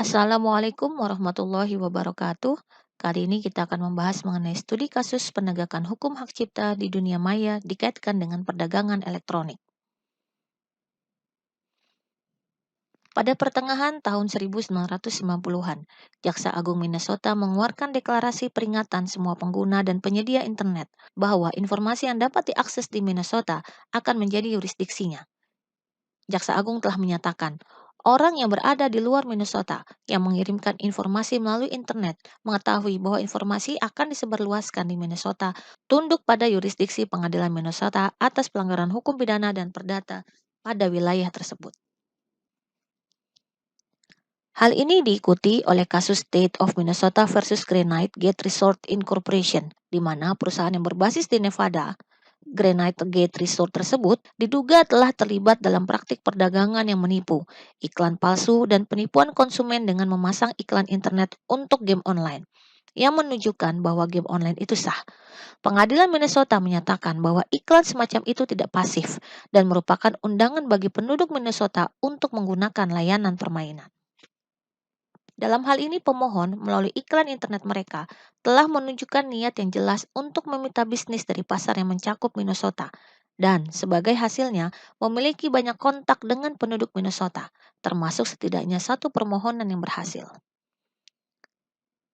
Assalamualaikum warahmatullahi wabarakatuh. Kali ini kita akan membahas mengenai studi kasus penegakan hukum hak cipta di dunia maya dikaitkan dengan perdagangan elektronik. Pada pertengahan tahun 1990-an, Jaksa Agung Minnesota mengeluarkan deklarasi peringatan semua pengguna dan penyedia internet bahwa informasi yang dapat diakses di Minnesota akan menjadi yurisdiksinya. Jaksa Agung telah menyatakan, orang yang berada di luar Minnesota yang mengirimkan informasi melalui internet mengetahui bahwa informasi akan disebarluaskan di Minnesota tunduk pada yurisdiksi pengadilan Minnesota atas pelanggaran hukum pidana dan perdata pada wilayah tersebut. Hal ini diikuti oleh kasus State of Minnesota versus Granite Gate Resort Incorporation, di mana perusahaan yang berbasis di Nevada, Granite Gate Resort tersebut diduga telah terlibat dalam praktik perdagangan yang menipu, iklan palsu, dan penipuan konsumen dengan memasang iklan internet untuk game online yang menunjukkan bahwa game online itu sah. Pengadilan Minnesota menyatakan bahwa iklan semacam itu tidak pasif dan merupakan undangan bagi penduduk Minnesota untuk menggunakan layanan permainan. Dalam hal ini pemohon melalui iklan internet mereka telah menunjukkan niat yang jelas untuk meminta bisnis dari pasar yang mencakup Minnesota dan sebagai hasilnya memiliki banyak kontak dengan penduduk Minnesota, termasuk setidaknya satu permohonan yang berhasil.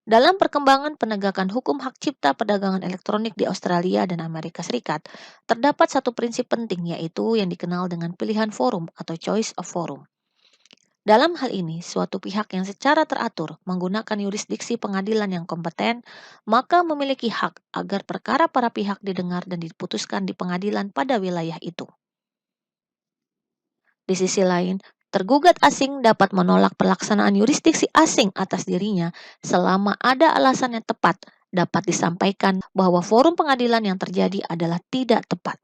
Dalam perkembangan penegakan hukum hak cipta perdagangan elektronik di Australia dan Amerika Serikat, terdapat satu prinsip penting yaitu yang dikenal dengan pilihan forum atau choice of forum. Dalam hal ini, suatu pihak yang secara teratur menggunakan yurisdiksi pengadilan yang kompeten, maka memiliki hak agar perkara para pihak didengar dan diputuskan di pengadilan pada wilayah itu. Di sisi lain, tergugat asing dapat menolak pelaksanaan yurisdiksi asing atas dirinya selama ada alasan yang tepat dapat disampaikan bahwa forum pengadilan yang terjadi adalah tidak tepat.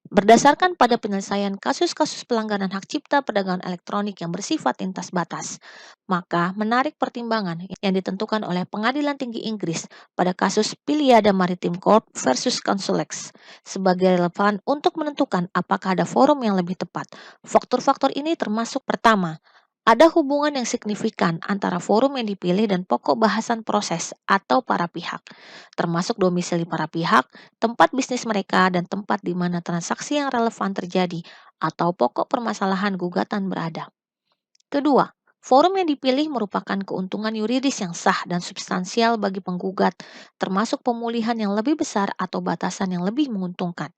Berdasarkan pada penyelesaian kasus-kasus pelanggaran hak cipta perdagangan elektronik yang bersifat lintas batas, maka menarik pertimbangan yang ditentukan oleh Pengadilan Tinggi Inggris pada kasus Piliada Maritime Court versus Consulex sebagai relevan untuk menentukan apakah ada forum yang lebih tepat. Faktor-faktor ini termasuk pertama, ada hubungan yang signifikan antara forum yang dipilih dan pokok bahasan proses atau para pihak, termasuk domisili para pihak, tempat bisnis mereka, dan tempat di mana transaksi yang relevan terjadi atau pokok permasalahan gugatan berada. Kedua, forum yang dipilih merupakan keuntungan yuridis yang sah dan substansial bagi penggugat, termasuk pemulihan yang lebih besar atau batasan yang lebih menguntungkan.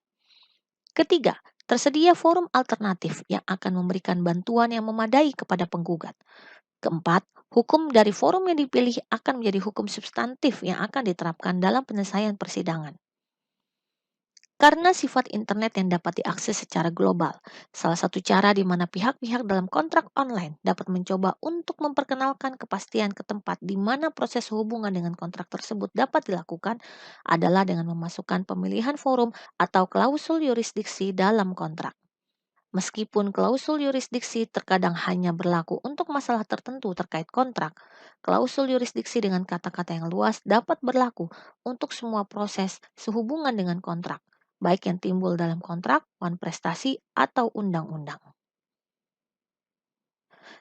Ketiga, tersedia forum alternatif yang akan memberikan bantuan yang memadai kepada penggugat. Keempat, hukum dari forum yang dipilih akan menjadi hukum substantif yang akan diterapkan dalam penyelesaian persidangan. Karena sifat internet yang dapat diakses secara global, salah satu cara di mana pihak-pihak dalam kontrak online dapat mencoba untuk memperkenalkan kepastian ke tempat di mana proses hubungan dengan kontrak tersebut dapat dilakukan adalah dengan memasukkan pemilihan forum atau klausul yurisdiksi dalam kontrak. Meskipun klausul yurisdiksi terkadang hanya berlaku untuk masalah tertentu terkait kontrak, klausul yurisdiksi dengan kata-kata yang luas dapat berlaku untuk semua proses sehubungan dengan kontrak, baik yang timbul dalam kontrak, prestasi, atau undang-undang.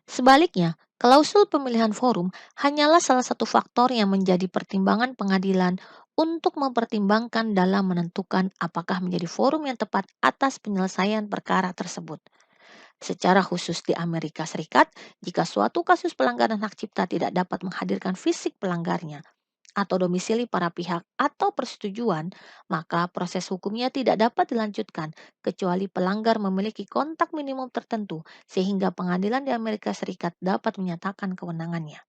Sebaliknya, klausul pemilihan forum hanyalah salah satu faktor yang menjadi pertimbangan pengadilan untuk mempertimbangkan dalam menentukan apakah menjadi forum yang tepat atas penyelesaian perkara tersebut. Secara khusus di Amerika Serikat, jika suatu kasus pelanggaran hak cipta tidak dapat menghadirkan fisik pelanggarnya atau domisili para pihak atau persetujuan, maka proses hukumnya tidak dapat dilanjutkan kecuali pelanggar memiliki kontak minimum tertentu sehingga pengadilan di Amerika Serikat dapat menyatakan kewenangannya.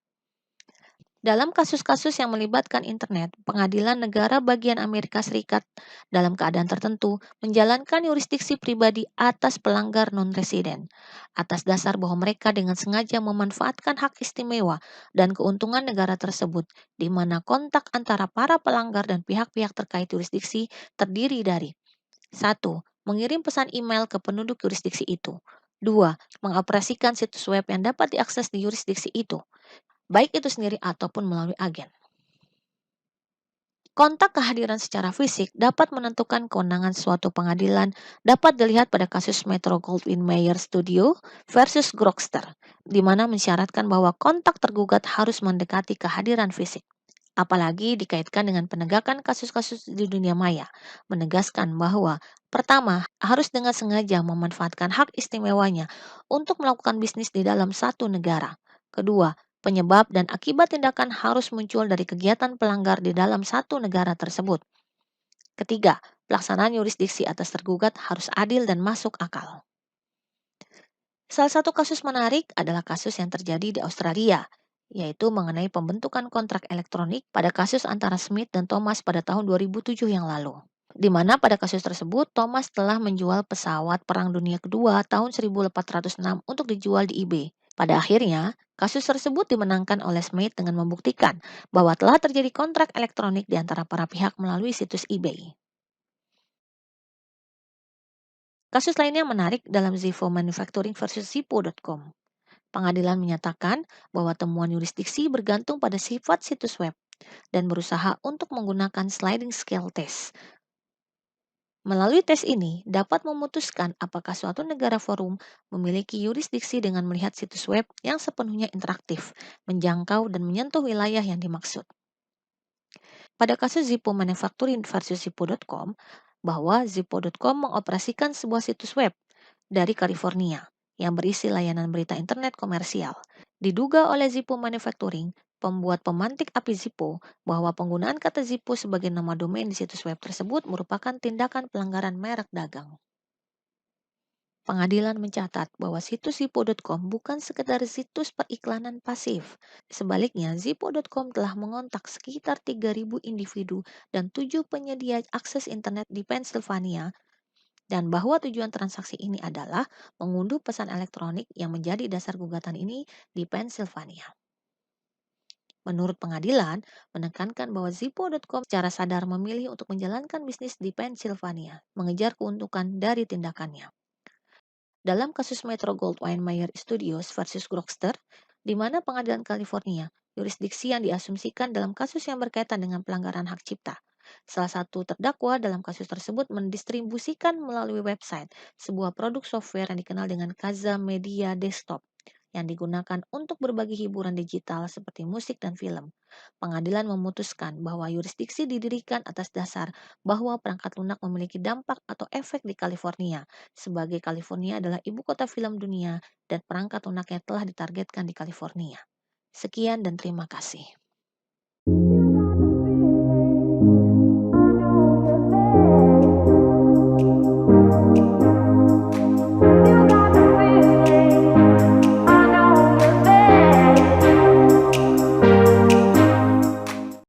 Dalam kasus-kasus yang melibatkan internet, pengadilan negara bagian Amerika Serikat dalam keadaan tertentu menjalankan yurisdiksi pribadi atas pelanggar non-residen, atas dasar bahwa mereka dengan sengaja memanfaatkan hak istimewa dan keuntungan negara tersebut, di mana kontak antara para pelanggar dan pihak-pihak terkait yurisdiksi terdiri dari 1. Mengirim pesan email ke penduduk yurisdiksi itu. 2. Mengoperasikan situs web yang dapat diakses di yurisdiksi itu, baik itu sendiri ataupun melalui agen. Kontak kehadiran secara fisik dapat menentukan kewenangan suatu pengadilan dapat dilihat pada kasus Metro Goldwyn Mayer Studio versus Grokster. di mana mensyaratkan bahwa kontak tergugat harus mendekati kehadiran fisik. Apalagi dikaitkan dengan penegakan kasus-kasus di dunia maya, menegaskan bahwa pertama, harus dengan sengaja memanfaatkan hak istimewanya untuk melakukan bisnis di dalam satu negara. Kedua, penyebab dan akibat tindakan harus muncul dari kegiatan pelanggar di dalam satu negara tersebut. Ketiga, pelaksanaan yurisdiksi atas tergugat harus adil dan masuk akal. Salah satu kasus menarik adalah kasus yang terjadi di Australia, yaitu mengenai pembentukan kontrak elektronik pada kasus antara Smith dan Thomas pada tahun 2007 yang lalu. Di mana pada kasus tersebut, Thomas telah menjual pesawat Perang Dunia Kedua tahun 1806 untuk dijual di eBay. Pada akhirnya, kasus tersebut dimenangkan oleh Smith dengan membuktikan bahwa telah terjadi kontrak elektronik di antara para pihak melalui situs eBay. Kasus lainnya menarik dalam Zippo Manufacturing versus Zippo.com. Pengadilan menyatakan bahwa temuan yurisdiksi bergantung pada sifat situs web dan berusaha untuk menggunakan sliding scale test. Melalui tes ini dapat memutuskan apakah suatu negara forum memiliki yurisdiksi dengan melihat situs web yang sepenuhnya interaktif, menjangkau dan menyentuh wilayah yang dimaksud. Pada kasus Zippo Manufacturing versus Zippo.com, bahwa Zippo.com mengoperasikan sebuah situs web dari California yang berisi layanan berita internet komersial. Diduga oleh Zippo Manufacturing, pembuat pemantik api Zippo, bahwa penggunaan kata Zippo sebagai nama domain di situs web tersebut merupakan tindakan pelanggaran merek dagang. Pengadilan mencatat bahwa situs Zippo.com bukan sekedar situs periklanan pasif. Sebaliknya, Zippo.com telah mengontak sekitar 3.000 individu dan 7 penyedia akses internet di Pennsylvania, dan bahwa tujuan transaksi ini adalah mengunduh pesan elektronik yang menjadi dasar gugatan ini di Pennsylvania. Menurut pengadilan, menekankan bahwa Zippo.com secara sadar memilih untuk menjalankan bisnis di Pennsylvania, mengejar keuntungan dari tindakannya. Dalam kasus Metro Goldwyn Mayer Studios versus Grokster, di mana pengadilan California, yurisdiksi yang diasumsikan dalam kasus yang berkaitan dengan pelanggaran hak cipta. Salah satu terdakwa dalam kasus tersebut mendistribusikan melalui website sebuah produk software yang dikenal dengan Kazaa Media Desktop yang digunakan untuk berbagi hiburan digital seperti musik dan film. Pengadilan memutuskan bahwa yurisdiksi didirikan atas dasar bahwa perangkat lunak memiliki dampak atau efek di California, sebagai California adalah ibu kota film dunia dan perangkat lunaknya telah ditargetkan di California. Sekian dan terima kasih.